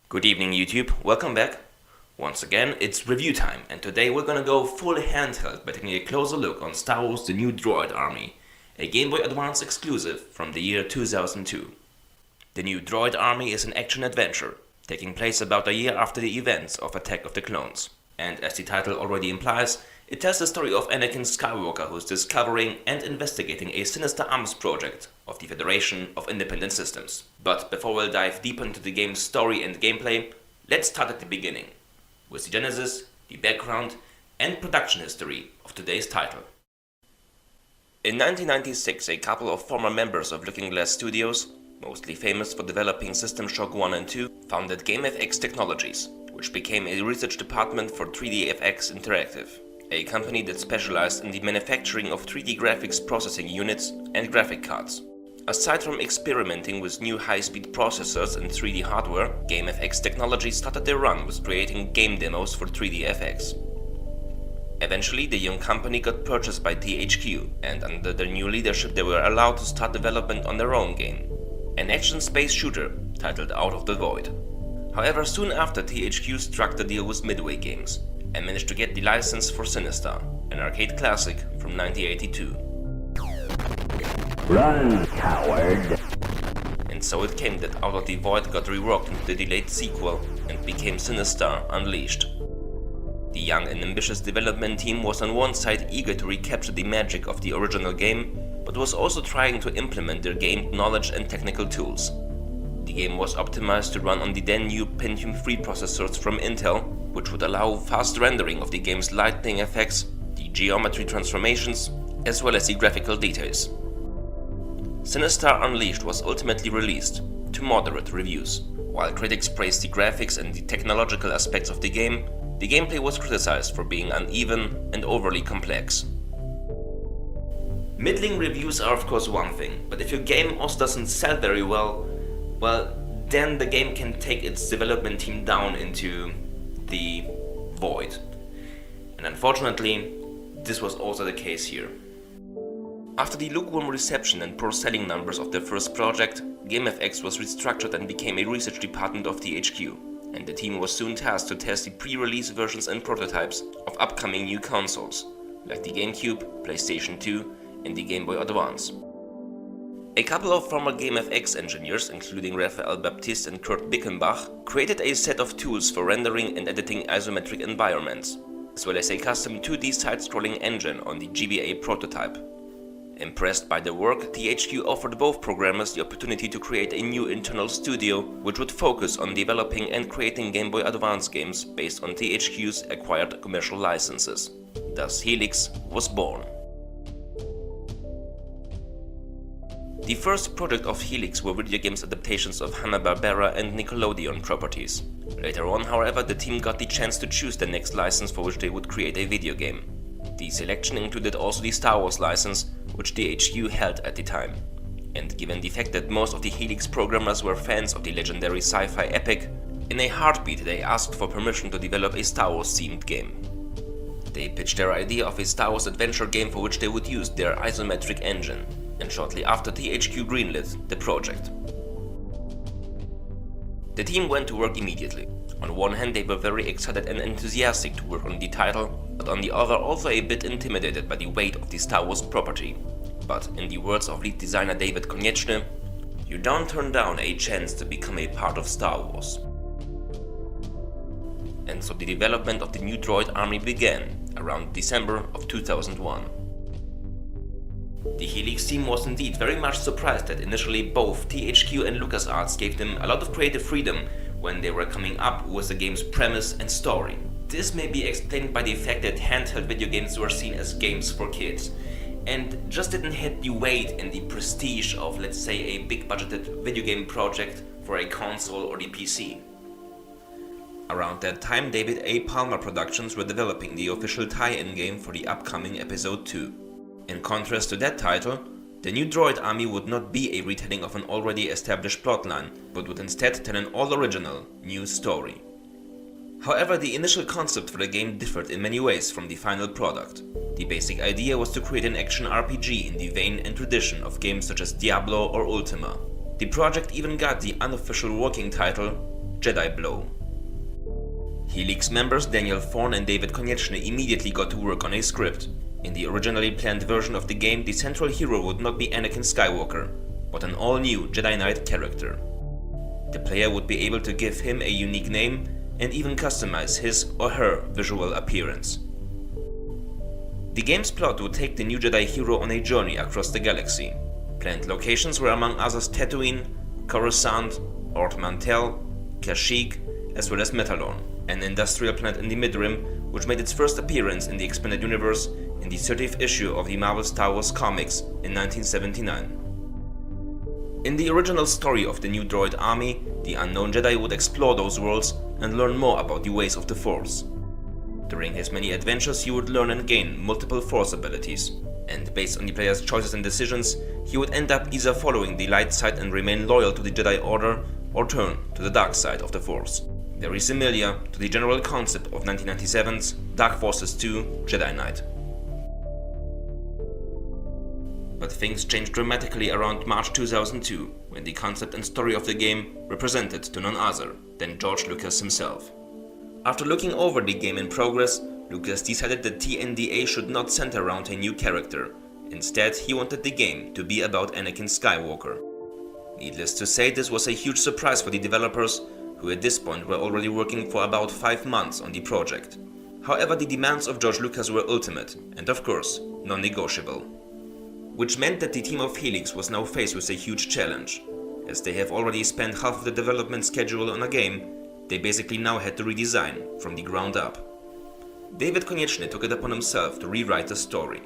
Good evening YouTube, welcome back. Once again, it's review time, and today we're gonna go full handheld by taking a closer look on Star Wars The New Droid Army, a Game Boy Advance exclusive from the year 2002. The New Droid Army is an action-adventure, taking place about a year after the events of Attack of the Clones. And as the title already implies, it tells the story of Anakin Skywalker, who's discovering and investigating a sinister arms project of the Federation of Independent Systems. But before we'll dive deeper into the game's story and gameplay, let's start at the beginning, with the genesis, the background, and production history of today's title. In 1996, a couple of former members of Looking Glass Studios, mostly famous for developing System Shock 1 and 2, founded GameFX Technologies, which became a research department for 3DFX Interactive, a company that specialized in the manufacturing of 3D graphics processing units and graphic cards. Aside from experimenting with new high-speed processors and 3D hardware, GameFX Technologies started their run with creating game demos for 3DFX. Eventually, the young company got purchased by THQ, and under their new leadership they were allowed to start development on their own game, an action space shooter titled Out of the Void. However, soon after, THQ struck the deal with Midway Games and managed to get the license for Sinistar, an arcade classic from 1982. Run, coward! And so it came that Out of the Void got reworked into the delayed sequel and became Sinistar Unleashed. The young and ambitious development team was on one side eager to recapture the magic of the original game, but was also trying to implement their gained knowledge and technical tools. The game was optimized to run on the then new Pentium 3 processors from Intel, which would allow fast rendering of the game's lighting effects, the geometry transformations, as well as the graphical details. Sinistar Unleashed was ultimately released to moderate reviews. While critics praised the graphics and the technological aspects of the gameplay was criticized for being uneven and overly complex. Middling reviews are of course one thing, but if your game also doesn't sell very well, then the game can take its development team down into the void. And unfortunately, this was also the case here. After the lukewarm reception and poor selling numbers of their first project, GameFX was restructured and became a research department of THQ, and the team was soon tasked to test the pre-release versions and prototypes of upcoming new consoles, like the GameCube, PlayStation 2, and the Game Boy Advance. A couple of former GameFX engineers, including Raphael Baptiste and Kurt Bickenbach, created a set of tools for rendering and editing isometric environments, as well as a custom 2D side-scrolling engine on the GBA prototype. Impressed by their work, THQ offered both programmers the opportunity to create a new internal studio which would focus on developing and creating Game Boy Advance games based on THQ's acquired commercial licenses. Thus Helix was born. The first project of Helix were video games adaptations of Hanna-Barbera and Nickelodeon properties. Later on, however, the team got the chance to choose the next license for which they would create a video game. The selection included also the Star Wars license, which THQ held at the time. And given the fact that most of the Helix programmers were fans of the legendary sci-fi epic, in a heartbeat they asked for permission to develop a Star Wars themed game. They pitched their idea of a Star Wars adventure game for which they would use their isometric engine, and shortly after THQ greenlit the project. The team went to work immediately. On one hand, they were very excited and enthusiastic to work on the title, but on the other also a bit intimidated by the weight of the Star Wars property. But in the words of lead designer David Konieczny, you don't turn down a chance to become a part of Star Wars. And so the development of the new Droid Army began around December of 2001. The Helix team was indeed very much surprised that initially both THQ and LucasArts gave them a lot of creative freedom when they were coming up with the game's premise and story. This may be explained by the fact that handheld video games were seen as games for kids, and just didn't have the weight and the prestige of, let's say, a big budgeted video game project for a console or the PC. Around that time, David A. Palmer Productions were developing the official tie-in game for the upcoming Episode 2. In contrast to that title, the new Droid Army would not be a retelling of an already established plotline, but would instead tell an all-original, new story. However, the initial concept for the game differed in many ways from the final product. The basic idea was to create an action RPG in the vein and tradition of games such as Diablo or Ultima. The project even got the unofficial working title Jedi Blow. Helix members Daniel Thorne and David Konieczny immediately got to work on a script. In the originally planned version of the game, the central hero would not be Anakin Skywalker, but an all-new Jedi Knight character. The player would be able to give him a unique name and even customize his or her visual appearance. The game's plot would take the new Jedi hero on a journey across the galaxy. Planned locations were among others Tatooine, Coruscant, Ord Mantell, Kashyyyk, as well as Metalon, an industrial planet in the Mid-Rim which made its first appearance in the expanded universe in the 30th issue of the Marvel Star Wars comics in 1979. In the original story of the new droid army, the unknown Jedi would explore those worlds and learn more about the ways of the Force. During his many adventures, he would learn and gain multiple Force abilities, and based on the player's choices and decisions, he would end up either following the light side and remain loyal to the Jedi Order, or turn to the dark side of the Force. Very similar to the general concept of 1997's Dark Forces 2 Jedi Knight. But things changed dramatically around March 2002, when the concept and story of the game were presented to none other than George Lucas himself. After looking over the game in progress, Lucas decided that TNDA should not center around a new character. Instead, he wanted the game to be about Anakin Skywalker. Needless to say, this was a huge surprise for the developers, who at this point were already working for about 5 months on the project. However, the demands of George Lucas were ultimate, and of course, non-negotiable. Which meant that the team of Helix was now faced with a huge challenge. As they have already spent half of the development schedule on a game, they basically now had to redesign from the ground up. David Konieczny took it upon himself to rewrite the story.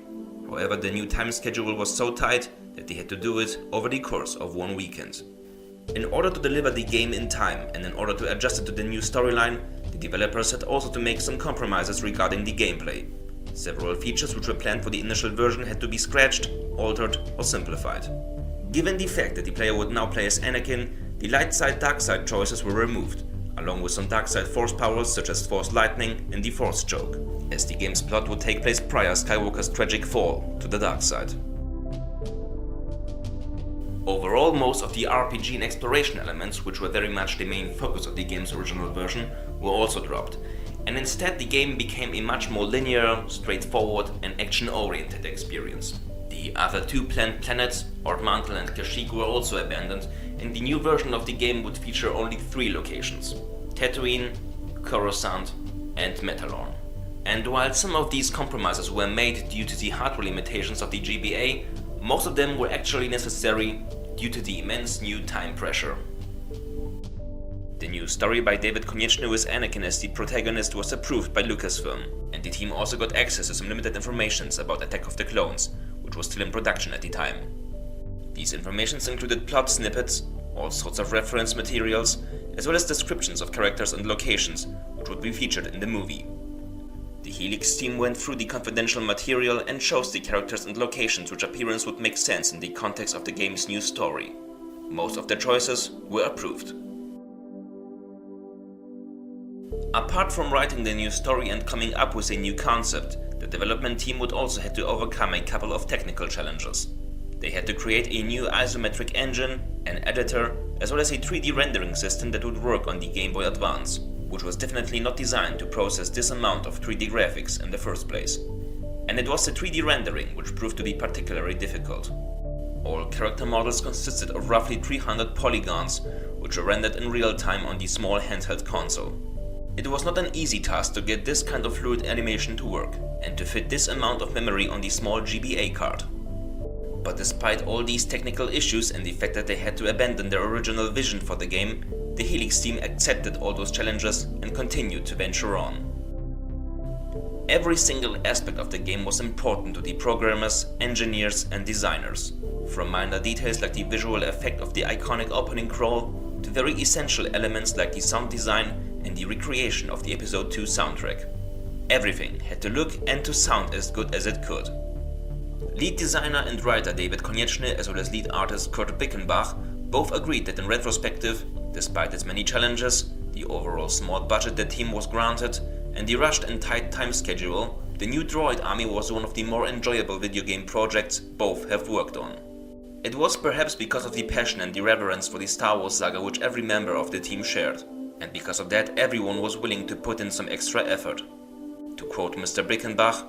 However, the new time schedule was so tight that they had to do it over the course of 1 weekend. In order to deliver the game in time and in order to adjust it to the new storyline, the developers had also to make some compromises regarding the gameplay. Several features which were planned for the initial version had to be scratched, altered or simplified. Given the fact that the player would now play as Anakin, the light side dark side choices were removed, along with some dark side force powers such as Force Lightning and the Force Choke, as the game's plot would take place prior Skywalker's tragic fall to the dark side. Overall, most of the RPG and exploration elements, which were very much the main focus of the game's original version, were also dropped, and instead the game became a much more linear, straightforward and action-oriented experience. The other 2 planned planets, Ord Mantell and Kashyyyk, were also abandoned, and the new version of the game would feature only 3 locations: Tatooine, Coruscant and Metalon. And while some of these compromises were made due to the hardware limitations of the GBA, most of them were actually necessary due to the immense new time pressure. The new story by David Konieczny with Anakin as the protagonist was approved by LucasFilm, and the team also got access to some limited informations about Attack of the Clones, which was still in production at the time. These informations included plot snippets, all sorts of reference materials, as well as descriptions of characters and locations, which would be featured in the movie. The Helix team went through the confidential material and chose the characters and locations which appearance would make sense in the context of the game's new story. Most of their choices were approved. Apart from writing the new story and coming up with a new concept, the development team would also have to overcome a couple of technical challenges. They had to create a new isometric engine, an editor, as well as a 3D rendering system that would work on the Game Boy Advance, which was definitely not designed to process this amount of 3D graphics in the first place. And it was the 3D rendering which proved to be particularly difficult. All character models consisted of roughly 300 polygons, which were rendered in real time on the small handheld console. It was not an easy task to get this kind of fluid animation to work, and to fit this amount of memory on the small GBA card. But despite all these technical issues and the fact that they had to abandon their original vision for the game, the Helix team accepted all those challenges and continued to venture on. Every single aspect of the game was important to the programmers, engineers and designers, from minor details like the visual effect of the iconic opening crawl, to very essential elements like the sound design and the recreation of the Episode 2 soundtrack. Everything had to look and to sound as good as it could. Lead designer and writer David Konieczny as well as lead artist Kurt Bickenbach both agreed that in retrospective, despite its many challenges, the overall small budget the team was granted, and the rushed and tight time schedule, the new Droid army was one of the more enjoyable video game projects both have worked on. It was perhaps because of the passion and the reverence for the Star Wars saga which every member of the team shared. and because of that everyone was willing to put in some extra effort. To quote Mr. Brickenbach,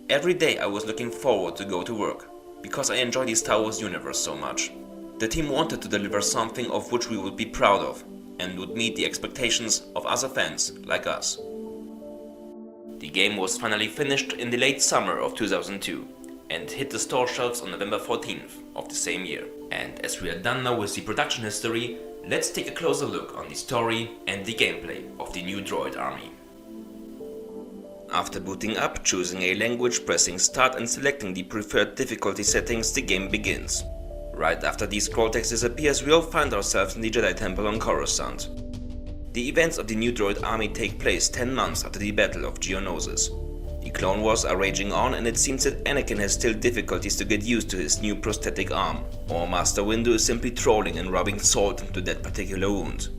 "Every day I was looking forward to go to work, because I enjoy the Star Wars universe so much. The team wanted to deliver something of which we would be proud of, and would meet the expectations of other fans like us." The game was finally finished in the late summer of 2002 and hit the store shelves on November 14th of the same year. And as we are done now with the production history, let's take a closer look on the story and the gameplay of the new Droid army. After booting up, choosing a language, pressing start and selecting the preferred difficulty settings, the game begins. Right after the scroll text disappears, we all find ourselves in the Jedi Temple on Coruscant. The events of the new Droid army take place 10 months after the Battle of Geonosis. The Clone Wars are raging on, and it seems that Anakin has still difficulties to get used to his new prosthetic arm, or Master Windu is simply trolling and rubbing salt into that particular wound.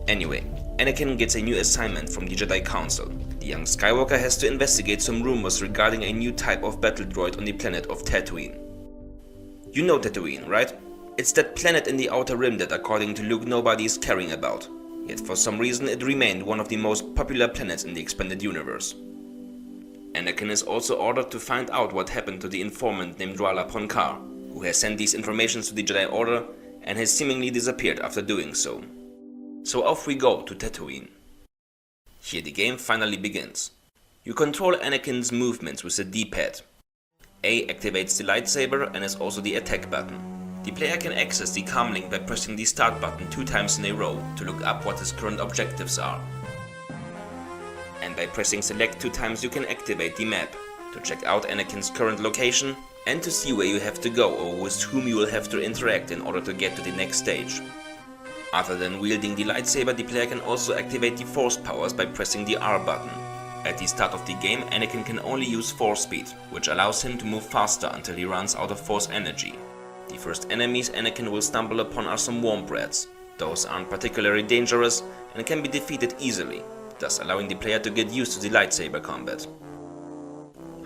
Anyway, Anakin gets a new assignment from the Jedi Council. The young Skywalker has to investigate some rumors regarding a new type of battle droid on the planet of Tatooine. You know Tatooine, right? It's that planet in the Outer Rim that, according to Luke, nobody is caring about. Yet for some reason it remained one of the most popular planets in the expanded universe. Anakin is also ordered to find out what happened to the informant named Drala Ponkar, who has sent these informations to the Jedi Order and has seemingly disappeared after doing so. So off we go to Tatooine. Here the game finally begins. You control Anakin's movements with the D-pad. A activates the lightsaber and is also the attack button. The player can access the comlink by pressing the start button 2 times in a row to look up what his current objectives are. And by pressing select 2 times you can activate the map to check out Anakin's current location and to see where you have to go or with whom you will have to interact in order to get to the next stage. Other than wielding the lightsaber, the player can also activate the force powers by pressing the R button. At the start of the game, Anakin can only use force speed, which allows him to move faster until he runs out of force energy. The first enemies Anakin will stumble upon are some worm brats. Those aren't particularly dangerous and can be defeated easily, thus allowing the player to get used to the lightsaber combat.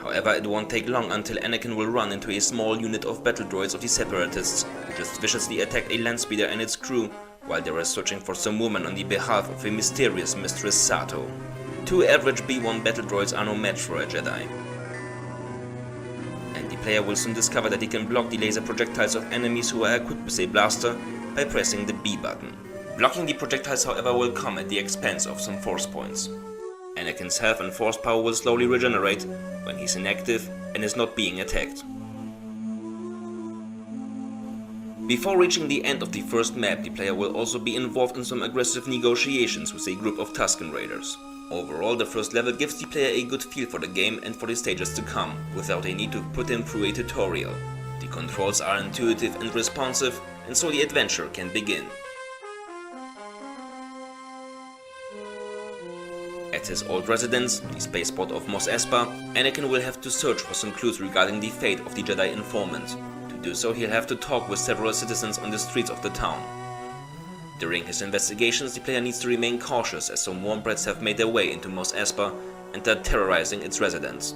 However, it won't take long until Anakin will run into a small unit of battle droids of the Separatists, who just viciously attack a landspeeder and its crew while they were searching for some woman on the behalf of a mysterious Mistress Sato. 2 average B1 battle droids are no match for a Jedi. And the player will soon discover that he can block the laser projectiles of enemies who are equipped with a blaster by pressing the B button. Blocking the projectiles, however, will come at the expense of some force points. Anakin's health and force power will slowly regenerate when he's inactive and is not being attacked. Before reaching the end of the first map, the player will also be involved in some aggressive negotiations with a group of Tusken Raiders. Overall, the first level gives the player a good feel for the game and for the stages to come, without a need to put him through a tutorial. The controls are intuitive and responsive, and so the adventure can begin. At his old residence, the spaceport of Mos Espa, Anakin will have to search for some clues regarding the fate of the Jedi informant. To do so, he'll have to talk with several citizens on the streets of the town. During his investigations, the player needs to remain cautious as some worm brats have made their way into Mos Espa and are terrorizing its residents.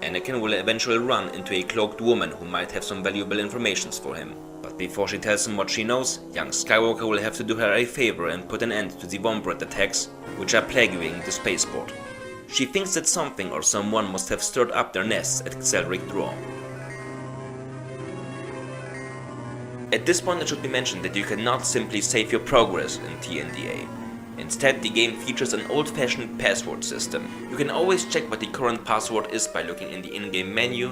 Anakin will eventually run into a cloaked woman who might have some valuable information for him. But before she tells him what she knows, young Skywalker will have to do her a favor and put an end to the worm brat attacks, which are plaguing the spaceport. She thinks that something or someone must have stirred up their nests at Xelric Draw. At this point, it should be mentioned that you cannot simply save your progress in TNDA. Instead, the game features an old-fashioned password system. You can always check what the current password is by looking in the in-game menu,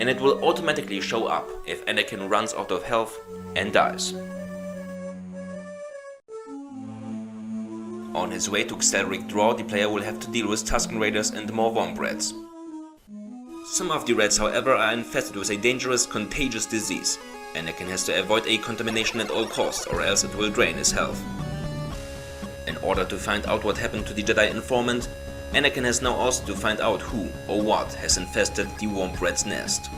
and it will automatically show up if Anakin runs out of health and dies. On his way to Xelric Draw, the player will have to deal with Tusken Raiders and more worm rats. Some of the rats, however, are infested with a dangerous, contagious disease. Anakin has to avoid a contamination at all costs, or else it will drain his health. In order to find out what happened to the Jedi informant, Anakin has now also to find out who or what has infested the worm rat's nest.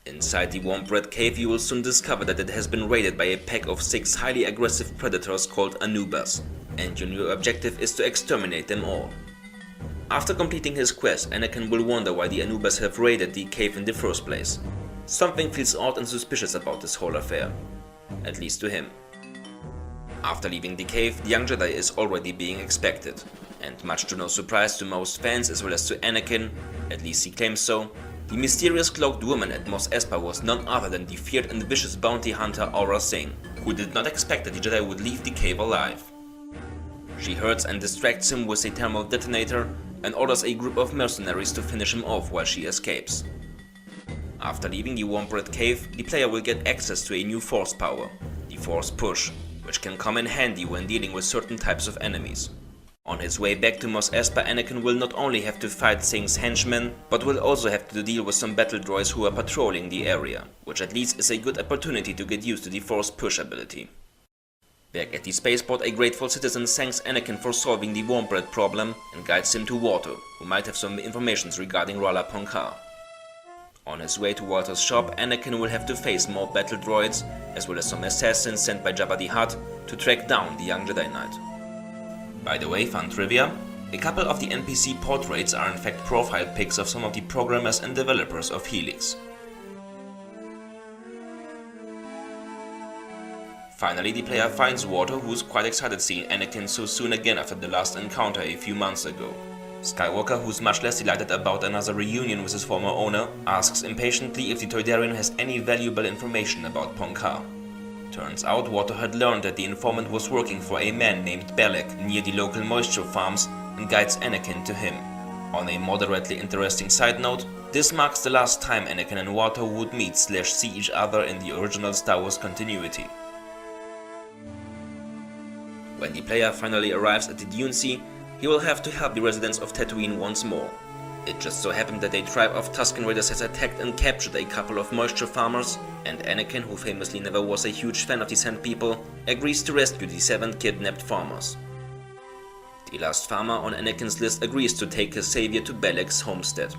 Inside Inside the Warm Bread Cave you will soon discover that it has been raided by a pack of 6 highly aggressive predators called Anubas, and your new objective is to exterminate them all. After completing his quest, Anakin will wonder why the Anubas have raided the cave in the first place. Something feels odd and suspicious about this whole affair, at least to him. After leaving the cave, the young Jedi is already being expected, and much to no surprise to most fans as well as to Anakin, at least he claims so, the mysterious cloaked woman at Mos Espa was none other than the feared and vicious bounty hunter Aurra Sing, who did not expect that the Jedi would leave the cave alive. She hurts and distracts him with a thermal detonator and orders a group of mercenaries to finish him off while she escapes. After leaving the Warm Bread Cave, the player will get access to a new force power, the Force Push, which can come in handy when dealing with certain types of enemies. On his way back to Mos Espa, Anakin will not only have to fight Sing's henchmen, but will also have to deal with some battle droids who are patrolling the area, which at least is a good opportunity to get used to the Force Push ability. Back at the spaceport, a grateful citizen thanks Anakin for solving the Warm Bread problem and guides him to Walter, who might have some information regarding Rala Ponkar. On his way to Walter's shop, Anakin will have to face more battle droids, as well as some assassins sent by Jabba the Hutt to track down the young Jedi Knight. By the way, fun trivia, a couple of the NPC portraits are in fact profile pics of some of the programmers and developers of Helix. Finally, the player finds Walter, who is quite excited seeing Anakin so soon again after the last encounter a few months ago. Skywalker, who's much less delighted about another reunion with his former owner, asks impatiently if the Toydarian has any valuable information about Ponkar. Turns out Walter had learned that the informant was working for a man named Balak near the local moisture farms and guides Anakin to him. On a moderately interesting side note, this marks the last time Anakin and Walter would meet/see each other in the original Star Wars continuity. When the player finally arrives at the Dune Sea, he will have to help the residents of Tatooine once more. It just so happened that a tribe of Tusken Raiders has attacked and captured a couple of moisture farmers, and Anakin, who famously never was a huge fan of the Sand People, agrees to rescue the 7 kidnapped farmers. The last farmer on Anakin's list agrees to take his savior to Balak's homestead.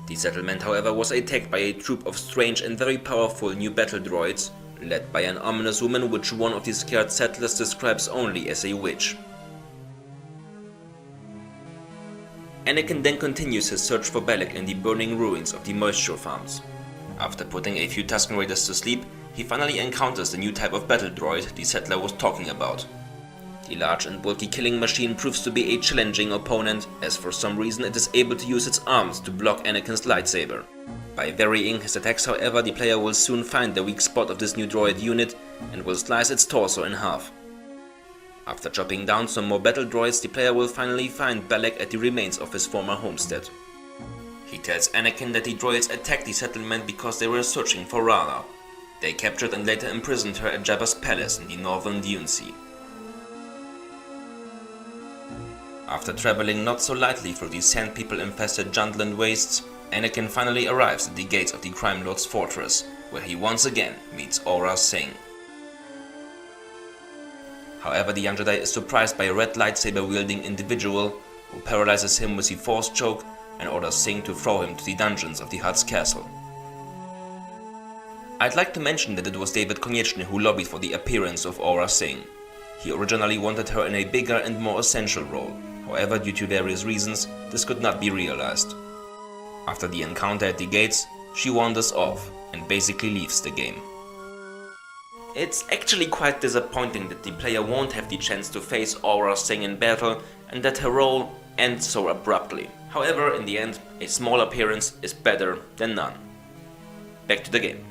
The settlement, however, was attacked by a troop of strange and very powerful new battle droids, led by an ominous woman which one of the scared settlers describes only as a witch. Anakin then continues his search for Balak in the burning ruins of the moisture farms. After putting a few Tusken Raiders to sleep, he finally encounters the new type of battle droid the settler was talking about. The large and bulky killing machine proves to be a challenging opponent, as for some reason it is able to use its arms to block Anakin's lightsaber. By varying his attacks, however, the player will soon find the weak spot of this new droid unit and will slice its torso in half. After chopping down some more battle droids, the player will finally find Balak at the remains of his former homestead. He tells Anakin that the droids attacked the settlement because they were searching for Rala. They captured and later imprisoned her at Jabba's palace in the northern Dune Sea. After traveling not so lightly through the Sand People-infested Jundland wastes, Anakin finally arrives at the gates of the Crime Lord's fortress, where he once again meets Aurra Sing. However, the young Jedi is surprised by a red lightsaber-wielding individual who paralyzes him with the Force Choke and orders Sing to throw him to the dungeons of the Hutt's castle. I'd like to mention that it was David Konietzny who lobbied for the appearance of Aurra Sing. He originally wanted her in a bigger and more essential role, however, due to various reasons, this could not be realized. After the encounter at the gates, she wanders off and basically leaves the game. It's actually quite disappointing that the player won't have the chance to face Aurra Sing in battle and that her role ends so abruptly. However, in the end, a small appearance is better than none. Back to the game.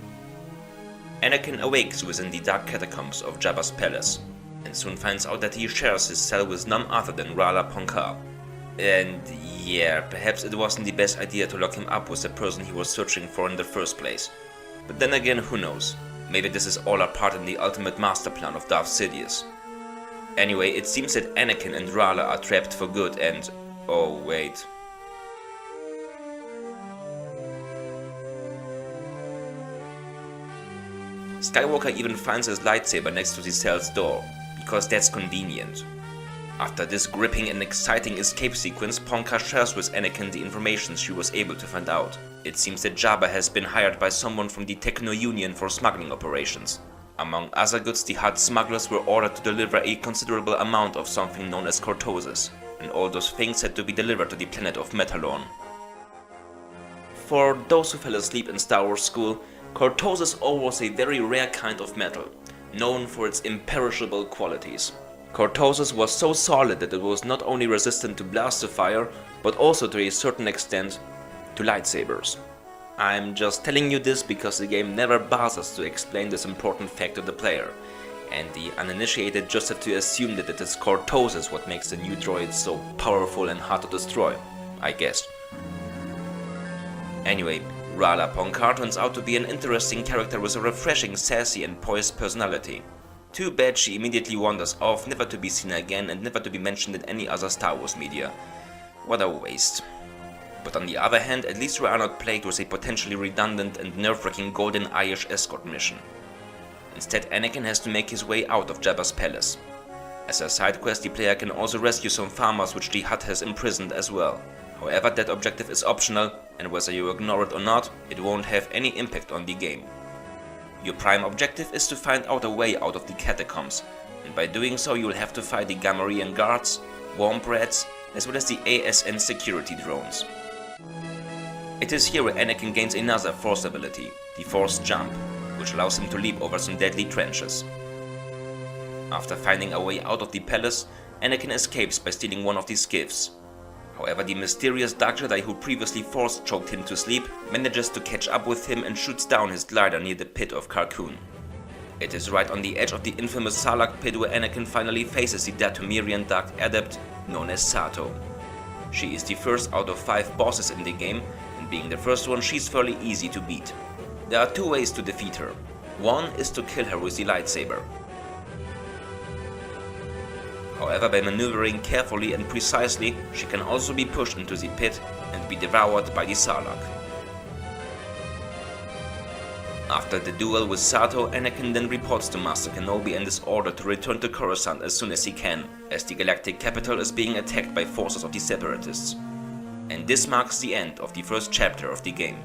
Anakin awakes within the dark catacombs of Jabba's palace and soon finds out that he shares his cell with none other than Rala Ponkar. And yeah, perhaps it wasn't the best idea to lock him up with the person he was searching for in the first place. But then again, who knows? Maybe this is all a part in the ultimate master plan of Darth Sidious. Anyway, it seems that Anakin and Rala are trapped for good and... oh wait. Skywalker even finds his lightsaber next to the cell's door, because that's convenient. After this gripping and exciting escape sequence, Ponkar shares with Anakin the information she was able to find out, It seems that Jabba has been hired by someone from the Techno Union for smuggling operations. Among other goods, the Hutt smugglers were ordered to deliver a considerable amount of something known as cortoses, and all those things had to be delivered to the planet of Metalorn. For those who fell asleep in Star Wars school, cortoses ore was a very rare kind of metal, known for its imperishable qualities. Cortoses was so solid that it was not only resistant to blaster fire, but also to a certain extent to lightsabers. I'm just telling you this because the game never bothers to explain this important fact to the player, and the uninitiated just have to assume that it is cortoses what makes the new droids so powerful and hard to destroy, I guess. Anyway, Rala Ponkar turns out to be an interesting character with a refreshing, sassy and poised personality. Too bad she immediately wanders off, never to be seen again and never to be mentioned in any other Star Wars media. What a waste. But on the other hand, at least we are not plagued with a potentially redundant and nerve-wracking GoldenEye-ish escort mission. Instead, Anakin has to make his way out of Jabba's palace. As a side quest, the player can also rescue some farmers which the Hutt has imprisoned as well. However, that objective is optional, and whether you ignore it or not, it won't have any impact on the game. Your prime objective is to find out a way out of the catacombs, and by doing so you will have to fight the Gamorrean guards, Womp Rats, as well as the ASN security drones. It is here where Anakin gains another Force ability, the Force Jump, which allows him to leap over some deadly trenches. After finding a way out of the palace, Anakin escapes by stealing one of the skiffs. However, the mysterious Dark Jedi who previously force-choked him to sleep manages to catch up with him and shoots down his glider near the pit of Carkoon. It is right on the edge of the infamous Sarlacc pit where Anakin finally faces the Dathomirian Dark Adept known as Sato. She is the first out of 5 bosses in the game, and being the first one, she's fairly easy to beat. There are 2 ways to defeat her. One is to kill her with the lightsaber. However, by maneuvering carefully and precisely, she can also be pushed into the pit and be devoured by the Sarlacc. After the duel with Sato, Anakin then reports to Master Kenobi and is ordered to return to Coruscant as soon as he can, as the galactic capital is being attacked by forces of the Separatists. And this marks the end of the first chapter of the game.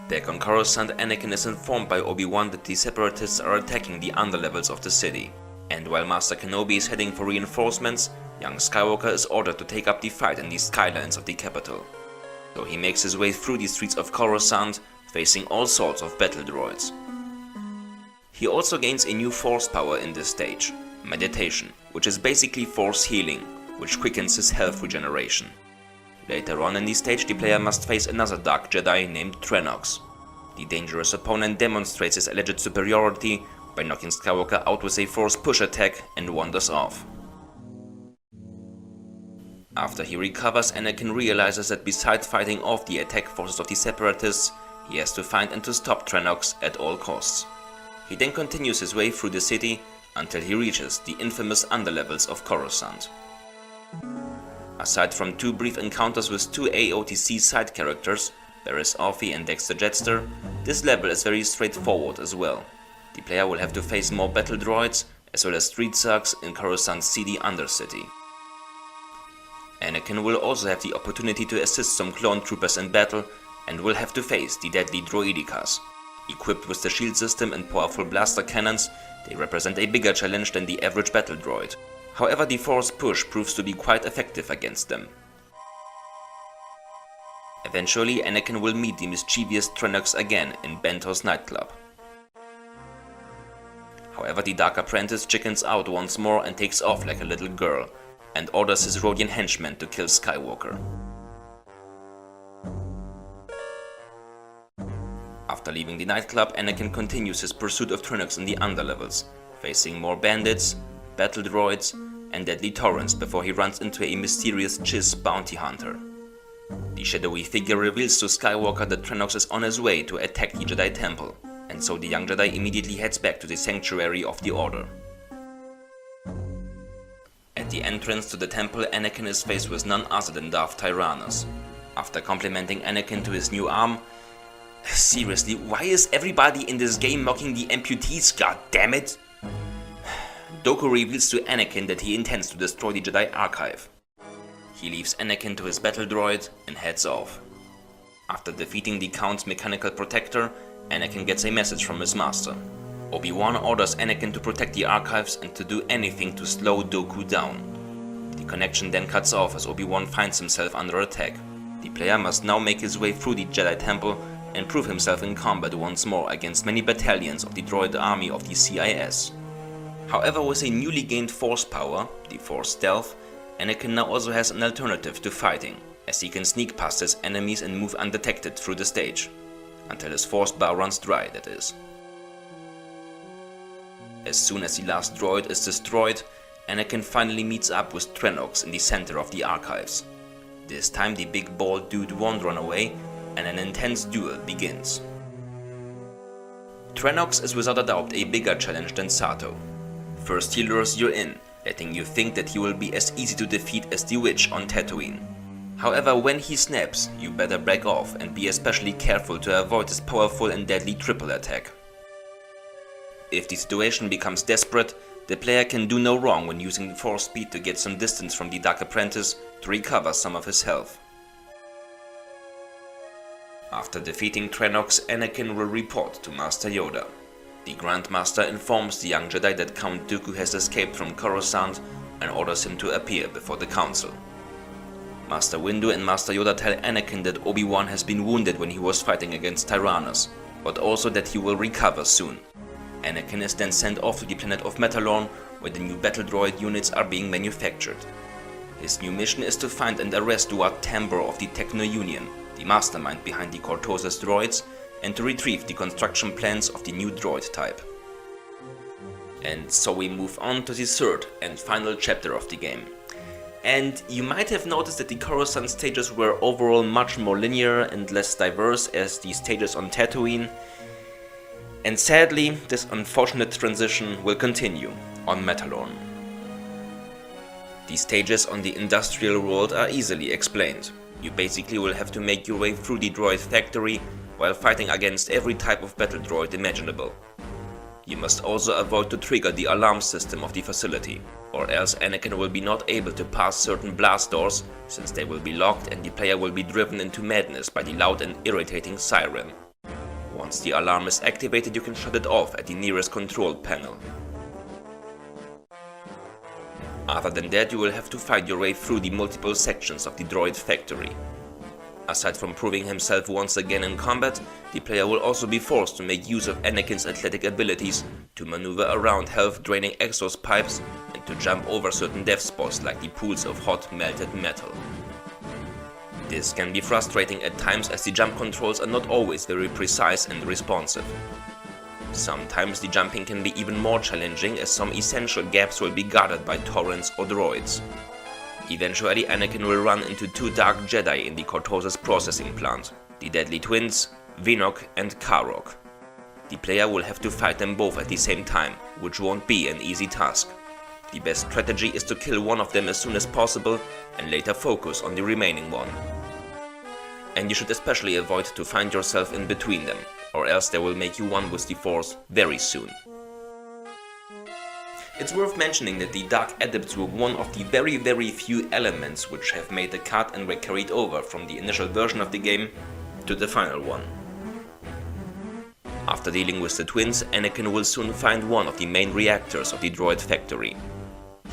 Back on Coruscant, Anakin is informed by Obi-Wan that the Separatists are attacking the underlevels of the city. And while Master Kenobi is heading for reinforcements, young Skywalker is ordered to take up the fight in the skylines of the capital. So he makes his way through the streets of Coruscant, facing all sorts of battle droids. He also gains a new force power in this stage, meditation, which is basically force healing, which quickens his health regeneration. Later on in the stage, the player must face another Dark Jedi named Trenox. The dangerous opponent demonstrates his alleged superiority by knocking Skywalker out with a force push attack and wanders off. After he recovers, Anakin realizes that besides fighting off the attack forces of the Separatists, he has to find and to stop Trenox at all costs. He then continues his way through the city until he reaches the infamous underlevels of Coruscant. Aside from 2 brief encounters with 2 AOTC side characters, Barriss Offee and Dexter Jettster, this level is very straightforward as well. The player will have to face more battle droids, as well as street thugs in Coruscant's seedy undercity. Anakin will also have the opportunity to assist some clone troopers in battle, and will have to face the deadly droidicas. Equipped with the shield system and powerful blaster cannons, they represent a bigger challenge than the average battle droid. However, the force push proves to be quite effective against them. Eventually, Anakin will meet the mischievous Trenox again in Bento's nightclub. However, the Dark Apprentice chickens out once more and takes off like a little girl, and orders his Rodian henchmen to kill Skywalker. After leaving the nightclub, Anakin continues his pursuit of Trenox in the underlevels, facing more bandits, battle droids, and deadly torrents before he runs into a mysterious Chiss bounty hunter. The shadowy figure reveals to Skywalker that Trenox is on his way to attack the Jedi Temple, and so the young Jedi immediately heads back to the Sanctuary of the Order. At the entrance to the temple, Anakin is faced with none other than Darth Tyrannus. After complimenting Anakin to his new arm, seriously, why is everybody in this game mocking the amputees, goddammit? Dooku reveals to Anakin that he intends to destroy the Jedi Archive. He leaves Anakin to his battle droid and heads off. After defeating the Count's mechanical protector, Anakin gets a message from his master. Obi-Wan orders Anakin to protect the archives and to do anything to slow Dooku down. The connection then cuts off as Obi-Wan finds himself under attack. The player must now make his way through the Jedi Temple and prove himself in combat once more against many battalions of the droid army of the CIS. However, with a newly gained Force power, the Force Stealth, Anakin now also has an alternative to fighting, as he can sneak past his enemies and move undetected through the stage. Until his Force bar runs dry, that is. As soon as the last droid is destroyed, Anakin finally meets up with Trenox in the center of the archives. This time the big bald dude won't run away, and an intense duel begins. Trenox is without a doubt a bigger challenge than Sato. First he lures you in, letting you think that he will be as easy to defeat as the witch on Tatooine. However, when he snaps, you better back off and be especially careful to avoid his powerful and deadly triple attack. If the situation becomes desperate, the player can do no wrong when using the Force speed to get some distance from the Dark Apprentice to recover some of his health. After defeating Trenox, Anakin will report to Master Yoda. The Grand Master informs the young Jedi that Count Dooku has escaped from Coruscant and orders him to appear before the Council. Master Windu and Master Yoda tell Anakin that Obi-Wan has been wounded when he was fighting against Tyrannus, but also that he will recover soon. Anakin is then sent off to the planet of Metalorn, where the new battle droid units are being manufactured. His new mission is to find and arrest Duat Tambor of the Techno Union, the mastermind behind the Cortosis droids, and to retrieve the construction plans of the new droid type. And so we move on to the third and final chapter of the game. And you might have noticed that the Coruscant stages were overall much more linear and less diverse as the stages on Tatooine. And sadly, this unfortunate transition will continue on Metalorn. The stages on the industrial world are easily explained. You basically will have to make your way through the droid factory while fighting against every type of battle droid imaginable. You must also avoid to trigger the alarm system of the facility, or else Anakin will be not able to pass certain blast doors, since they will be locked and the player will be driven into madness by the loud and irritating siren. Once the alarm is activated, you can shut it off at the nearest control panel. Other than that, you will have to fight your way through the multiple sections of the droid factory. Aside from proving himself once again in combat, the player will also be forced to make use of Anakin's athletic abilities to maneuver around health-draining exhaust pipes and to jump over certain death spots like the pools of hot melted metal. This can be frustrating at times as the jump controls are not always very precise and responsive. Sometimes the jumping can be even more challenging as some essential gaps will be guarded by torrents or droids. Eventually, Anakin will run into two Dark Jedi in the Cortosis processing plant, the Deadly Twins, Vinok and Karok. The player will have to fight them both at the same time, which won't be an easy task. The best strategy is to kill one of them as soon as possible and later focus on the remaining one. And you should especially avoid to find yourself in between them, or else they will make you one with the Force very soon. It's worth mentioning that the Dark Adepts were one of the very few elements which have made the cut and were carried over from the initial version of the game to the final one. After dealing with the twins, Anakin will soon find one of the main reactors of the droid factory.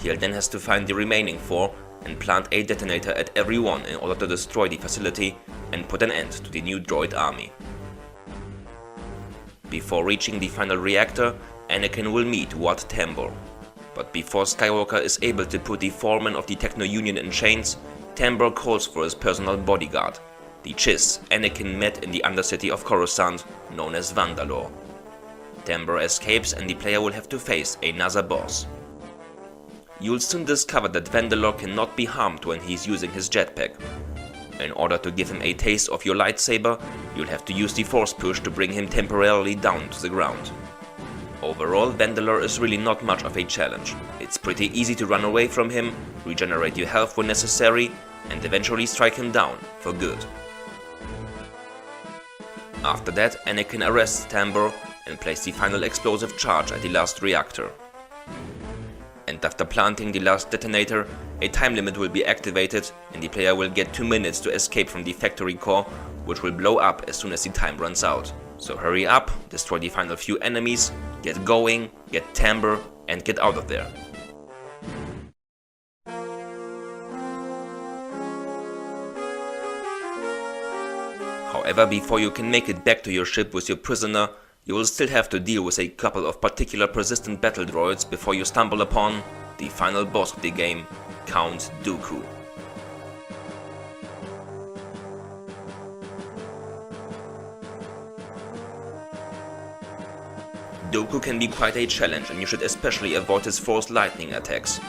He then has to find the remaining four and plant a detonator at every one in order to destroy the facility and put an end to the new droid army. Before reaching the final reactor, Anakin will meet Wat Tambor. But before Skywalker is able to put the foreman of the Techno Union in chains, Tambor calls for his personal bodyguard, the Chiss Anakin met in the undercity of Coruscant, known as Vandalore. Tambor escapes and the player will have to face another boss. You'll soon discover that Vandalore cannot be harmed when he's using his jetpack. In order to give him a taste of your lightsaber, you'll have to use the Force push to bring him temporarily down to the ground. Overall, Vandalore is really not much of a challenge. It's pretty easy to run away from him, regenerate your health when necessary, and eventually strike him down for good. After that, Anakin arrests Tambor and places the final explosive charge at the last reactor. and after planting the last detonator, a time limit will be activated and the player will get 2 minutes to escape from the factory core, which will blow up as soon as the time runs out. So hurry up, destroy the final few enemies, get going, get timber, and get out of there. However, before you can make it back to your ship with your prisoner, you will still have to deal with a couple of particular persistent battle droids before you stumble upon the final boss of the game, Count Dooku. Dooku can be quite a challenge and you should especially avoid his forced lightning attacks.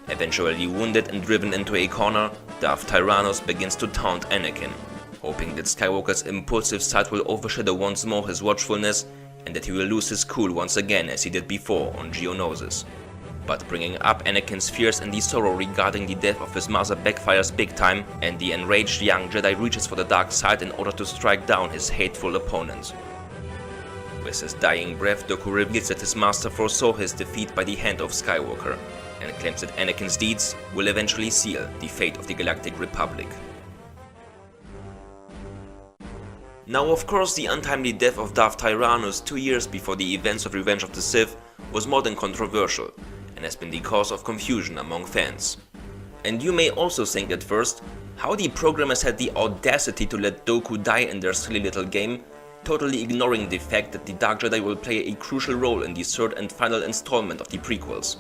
Eventually wounded and driven into a corner, Darth Tyrannus begins to taunt Anakin, hoping that Skywalker's impulsive side will overshadow once more his watchfulness and that he will lose his cool once again as he did before on Geonosis. But bringing up Anakin's fears and the sorrow regarding the death of his mother backfires big time, and the enraged young Jedi reaches for the dark side in order to strike down his hateful opponent. With his dying breath, Dooku reveals that his master foresaw his defeat by the hand of Skywalker, and claims that Anakin's deeds will eventually seal the fate of the Galactic Republic. Now, of course, the untimely death of Darth Tyrannus 2 years before the events of Revenge of the Sith was more than controversial, and has been the cause of confusion among fans. And you may also think at first, how the programmers had the audacity to let Dooku die in their silly little game, totally ignoring the fact that the Dark Jedi will play a crucial role in the third and final installment of the prequels.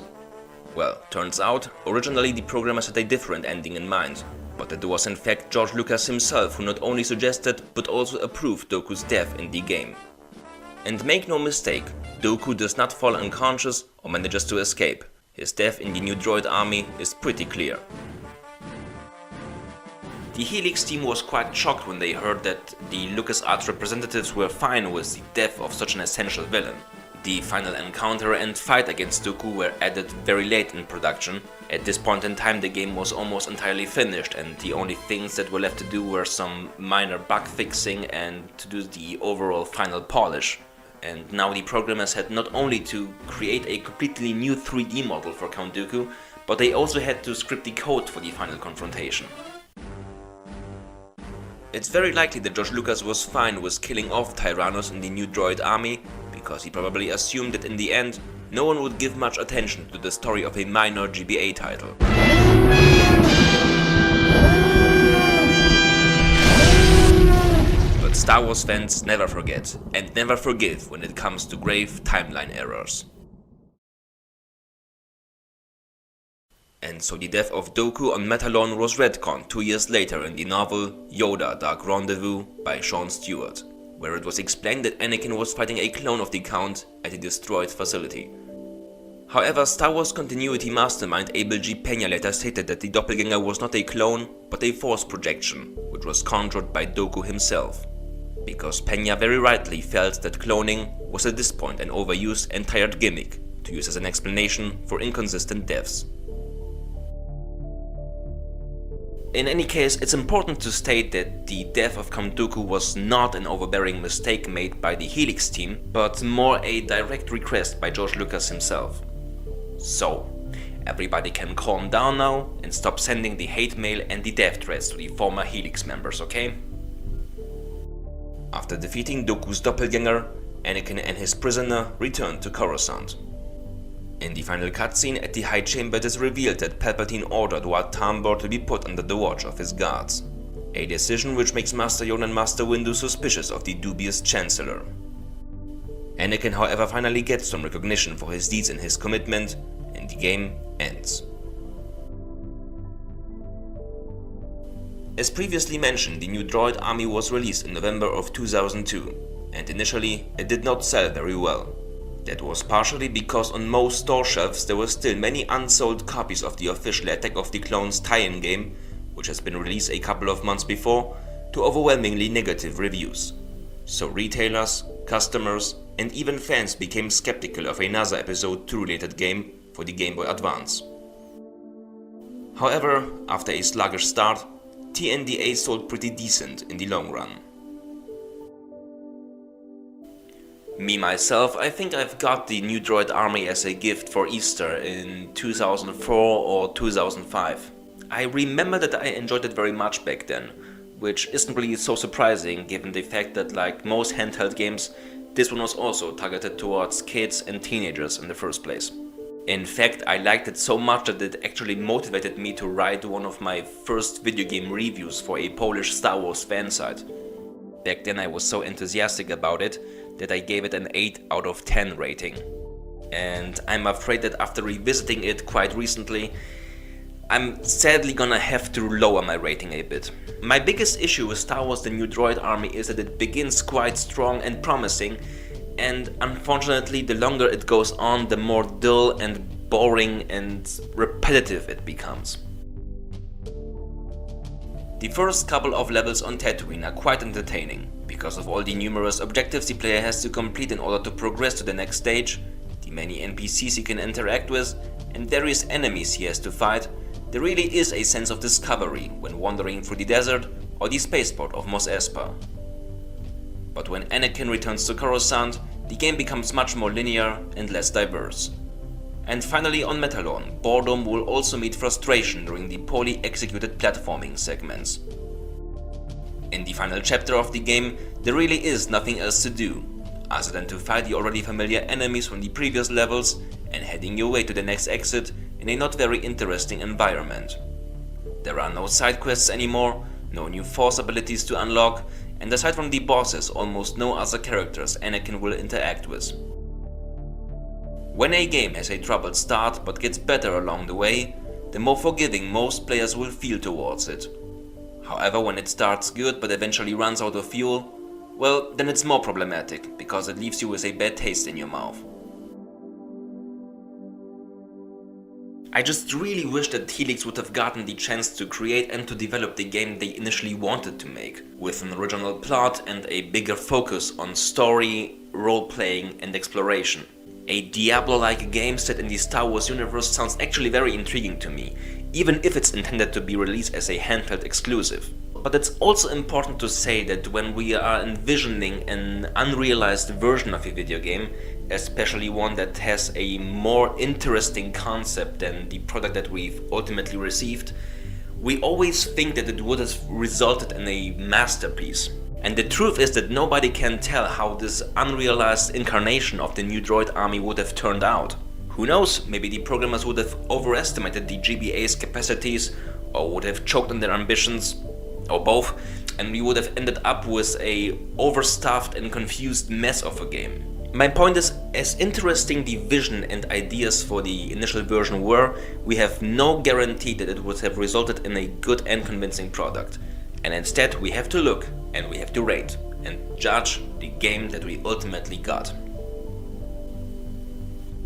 Well, turns out, originally the programmers had a different ending in mind, but it was in fact George Lucas himself who not only suggested but also approved Dooku's death in the game. And make no mistake, Dooku does not fall unconscious or manages to escape. His death in the new droid army is pretty clear. The Helix team was quite shocked when they heard that the LucasArts representatives were fine with the death of such an essential villain. The final encounter and fight against Dooku were added very late in production. At this point in time the game was almost entirely finished and the only things that were left to do were some minor bug fixing and to do the overall final polish. And now the programmers had not only to create a completely new 3D model for Count Dooku, but they also had to script the code for the final confrontation. It's very likely that George Lucas was fine with killing off Tyrannus in the new droid army, because he probably assumed that in the end, no one would give much attention to the story of a minor GBA title. But Star Wars fans never forget, and never forgive when it comes to grave timeline errors. And so the death of Dooku on Metalon was retconned 2 years later in the novel Yoda Dark Rendezvous by Sean Stewart, where it was explained that Anakin was fighting a clone of the Count at a destroyed facility. However, Star Wars continuity mastermind Abel G. Pena later stated that the doppelganger was not a clone, but a force projection, which was conjured by Dooku himself. Because Pena very rightly felt that cloning was at this point an overused and tired gimmick to use as an explanation for inconsistent deaths. In any case, it's important to state that the death of Count Dooku was not an overbearing mistake made by the Helix team, but more a direct request by George Lucas himself. So, everybody can calm down now and stop sending the hate mail and the death threats to the former Helix members, okay? After defeating Dooku's doppelganger, Anakin and his prisoner returned to Coruscant. In the final cutscene at the High Chamber, it is revealed that Palpatine ordered Wat Tambor to be put under the watch of his guards. A decision which makes Master Yoda and Master Windu suspicious of the dubious Chancellor. Anakin, however, finally gets some recognition for his deeds and his commitment, and the game ends. As previously mentioned, the new droid army was released in November of 2002, and initially it did not sell very well. That was partially because on most store shelves there were still many unsold copies of the official Attack of the Clones tie-in game, which has been released a couple of months before, to overwhelmingly negative reviews. So retailers, customers, and even fans became skeptical of another Episode 2 related game for the Game Boy Advance. However, after a sluggish start, TNDA sold pretty decent in the long run. Me myself, I think I've got the new Droid army as a gift for Easter in 2004 or 2005. I remember that I enjoyed it very much back then, which isn't really so surprising given the fact that, like most handheld games, this one was also targeted towards kids and teenagers in the first place. In fact, I liked it so much that it actually motivated me to write one of my first video game reviews for a Polish Star Wars fan site. Back then I was so enthusiastic about it that I gave it an 8 out of 10 rating. And I'm afraid that after revisiting it quite recently, I'm sadly gonna have to lower my rating a bit. My biggest issue with Star Wars The New Droid Army is that it begins quite strong and promising, and unfortunately the longer it goes on, the more dull and boring and repetitive it becomes. The first couple of levels on Tatooine are quite entertaining, because of all the numerous objectives the player has to complete in order to progress to the next stage, the many NPCs he can interact with, and various enemies he has to fight. There really is a sense of discovery when wandering through the desert or the spaceport of Mos Espa. But when Anakin returns to Coruscant, the game becomes much more linear and less diverse. And finally on Metalon, boredom will also meet frustration during the poorly executed platforming segments. In the final chapter of the game, there really is nothing else to do, other than to fight the already familiar enemies from the previous levels and heading your way to the next exit in a not very interesting environment. There are no side quests anymore, no new Force abilities to unlock, and aside from the bosses, almost no other characters Anakin will interact with. When a game has a troubled start but gets better along the way, the more forgiving most players will feel towards it. However, when it starts good but eventually runs out of fuel, well, then it's more problematic, because it leaves you with a bad taste in your mouth. I just really wish that Helix would have gotten the chance to create and to develop the game they initially wanted to make, with an original plot and a bigger focus on story, role-playing and exploration. A Diablo-like game set in the Star Wars universe sounds actually very intriguing to me, even if it's intended to be released as a handheld exclusive. But it's also important to say that when we are envisioning an unrealized version of a video game, especially one that has a more interesting concept than the product that we've ultimately received, we always think that it would have resulted in a masterpiece. And the truth is that nobody can tell how this unrealized incarnation of the new Droid army would have turned out. Who knows, maybe the programmers would have overestimated the GBA's capacities, or would have choked on their ambitions, or both, and we would have ended up with a overstuffed and confused mess of a game. My point is, as interesting the vision and ideas for the initial version were, we have no guarantee that it would have resulted in a good and convincing product. And instead we have to look, and we have to rate, and judge the game that we ultimately got.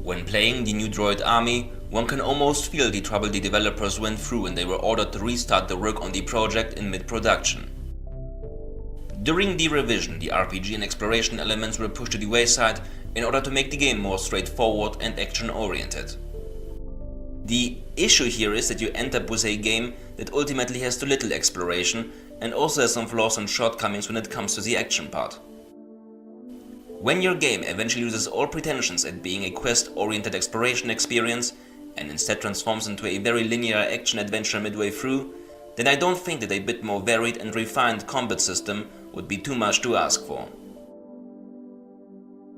When playing the new Droid army, one can almost feel the trouble the developers went through when they were ordered to restart the work on the project in mid-production. During the revision, the RPG and exploration elements were pushed to the wayside in order to make the game more straightforward and action-oriented. The issue here is that you end up with a game that ultimately has too little exploration and also has some flaws and shortcomings when it comes to the action part. When your game eventually loses all pretensions at being a quest-oriented exploration experience and instead transforms into a very linear action-adventure midway through, then I don't think that a bit more varied and refined combat system would be too much to ask for.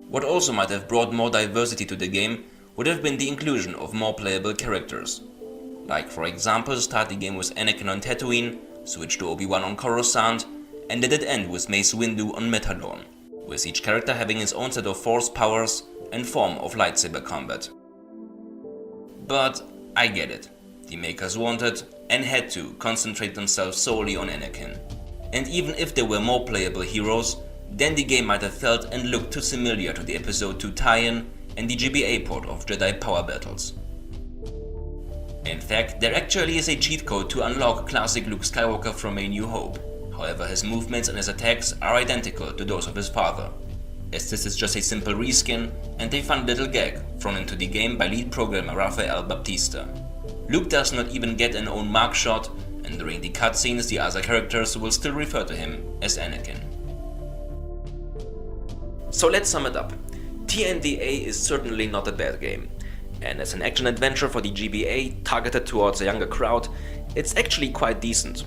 What also might have brought more diversity to the game would have been the inclusion of more playable characters. Like, for example, start the game with Anakin on Tatooine, switch to Obi-Wan on Coruscant, and let it end with Mace Windu on Metalon, with each character having his own set of force powers and form of lightsaber combat. But I get it. The makers wanted and had to concentrate themselves solely on Anakin. And even if there were more playable heroes, then the game might have felt and looked too similar to the Episode 2 tie-in and the GBA port of Jedi Power Battles. In fact, there actually is a cheat code to unlock classic Luke Skywalker from A New Hope. However, his movements and his attacks are identical to those of his father, as this is just a simple reskin and a fun little gag thrown into the game by lead programmer Rafael Baptista. Luke does not even get an own mark shot, and during the cutscenes the other characters will still refer to him as Anakin. So let's sum it up. TNDA is certainly not a bad game, and as an action-adventure for the GBA targeted towards a younger crowd, it's actually quite decent.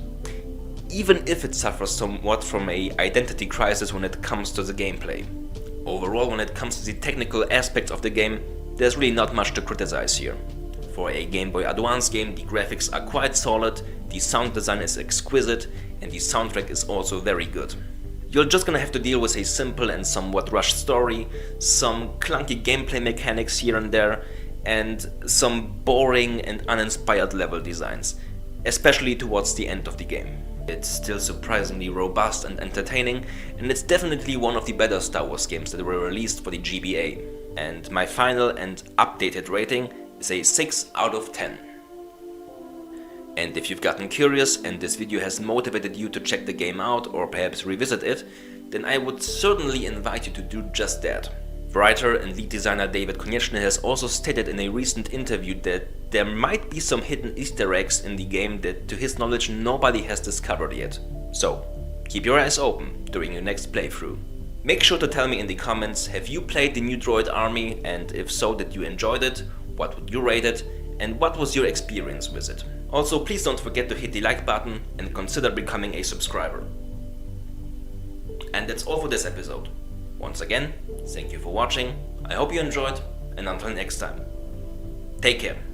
Even if it suffers somewhat from an identity crisis when it comes to the gameplay. Overall, when it comes to the technical aspects of the game, there's really not much to criticize here. For a Game Boy Advance game, the graphics are quite solid, the sound design is exquisite, and the soundtrack is also very good. You're just gonna have to deal with a simple and somewhat rushed story, some clunky gameplay mechanics here and there, and some boring and uninspired level designs, especially towards the end of the game. It's still surprisingly robust and entertaining, and it's definitely one of the better Star Wars games that were released for the GBA. And my final and updated rating is a 6 out of 10. And if you've gotten curious and this video has motivated you to check the game out or perhaps revisit it, then I would certainly invite you to do just that. Writer and lead designer David Konieczny has also stated in a recent interview that there might be some hidden Easter eggs in the game that to his knowledge nobody has discovered yet. So, keep your eyes open during your next playthrough. Make sure to tell me in the comments, have you played the new Droid army, and if so, did you enjoy it, what would you rate it, and what was your experience with it? Also, please don't forget to hit the like button and consider becoming a subscriber. And that's all for this episode. Once again, thank you for watching, I hope you enjoyed, and until next time, take care.